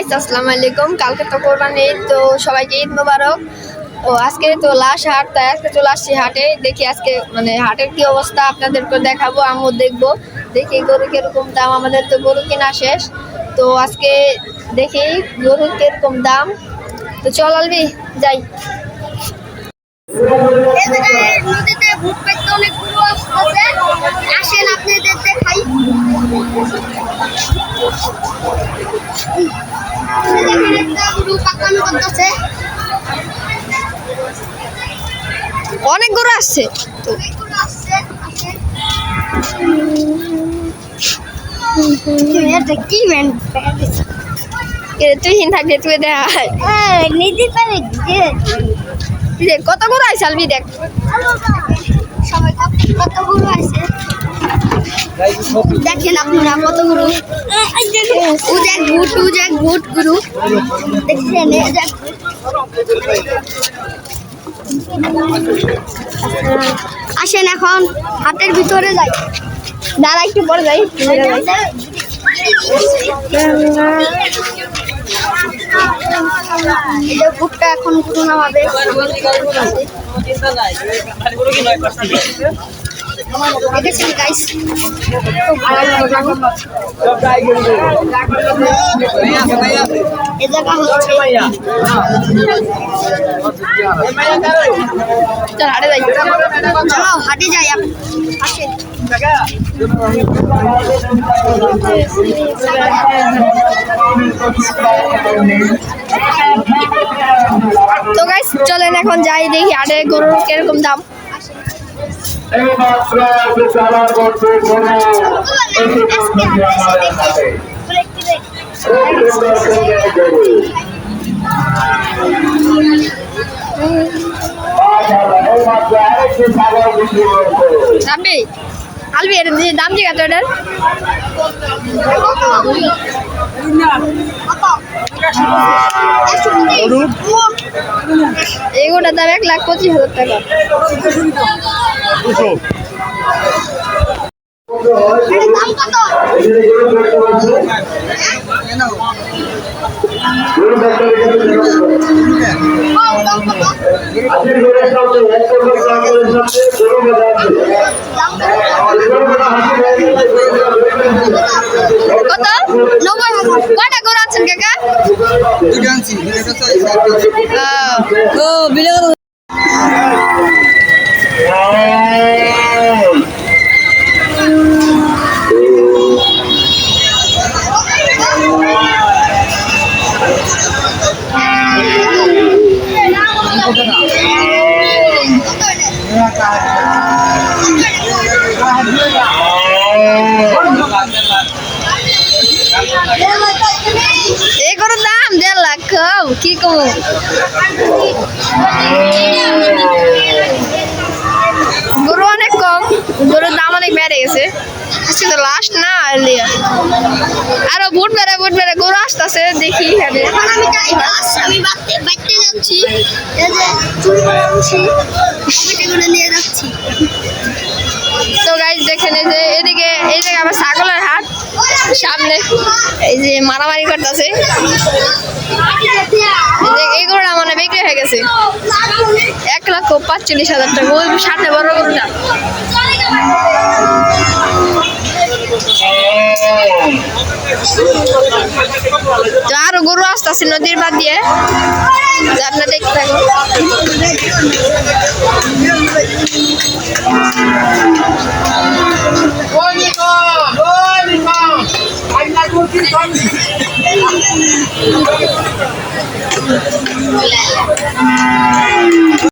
আসসালামু আলাইকুম। কালকে তো কোরবানি, তো সবাইকে ঈদ মোবারক। ও আজকে তো লাস্ট হাট, তাই আজকে চলে আসছি হাটে। দেখি আজকে মানে হাটের কি অবস্থা আপনাদেরকে দেখাবো, আমিও দেখবো। দেখি গরু কিরকম দাম, আমাদের তো গরু কিনা শেষ। তো আজকে দেখি গরুর কিরকম দাম। তো চল আলবি যাই। নদীতে ভূত পেতে অনেক গরু আসতেছে, আসেন আপনাদের দেখাই। অনেক গরু আসছে, তুই হিন থাকলে তুই দেখ কত গরু আছে। আলবি দেখ কত গরু আছে, দেখেন আপনারা কত গরু। ভুট গরু দেখছেন। আসেন এখন হাটের ভিতরে যাই। দাঁড়া একটু পরে যাই। ভুটটা এখন গরু নামাবে। দেখেছেন গাইস, এ জায়গা হচ্ছে হাটে যাই। চলো হাটে যাই। আসেন তো গাইস চলেন এখন যাই, দেখি হাটে গরুর কিরকম দাম। আলবি এর দাম জিজ্ঞাসা তো এটার এগুলোটার দাম 1,25,000 টাকা। কত? 90,000। কয়টা গরু আনছেন কাকা? দুটো আনছি। ও বিলে এই গরুর দাম 1.5 লাখ। কি কম, গরু অনেক কম, গরুর দাম অনেক বেড়ে গেছে। আজকে তো লাস্ট না, আরো বুট বেড়ে গরু আসতেছে। দেখি নিয়ে যাচ্ছি। তো গাইস দেখেন এই যে এদিকে এই জায়গায় আবার ছাগলের হাট, সামনে এই যে মারামারি করতেছে। এই গরুটা মানে বিক্রি হয়ে গেছে 1,45,000 টাকা। ওই সামনে বড় গরুটা। তো আরো গরু আসতেছে নদীর বাদ দিয়ে, আপনারা দেখতে থাকুন।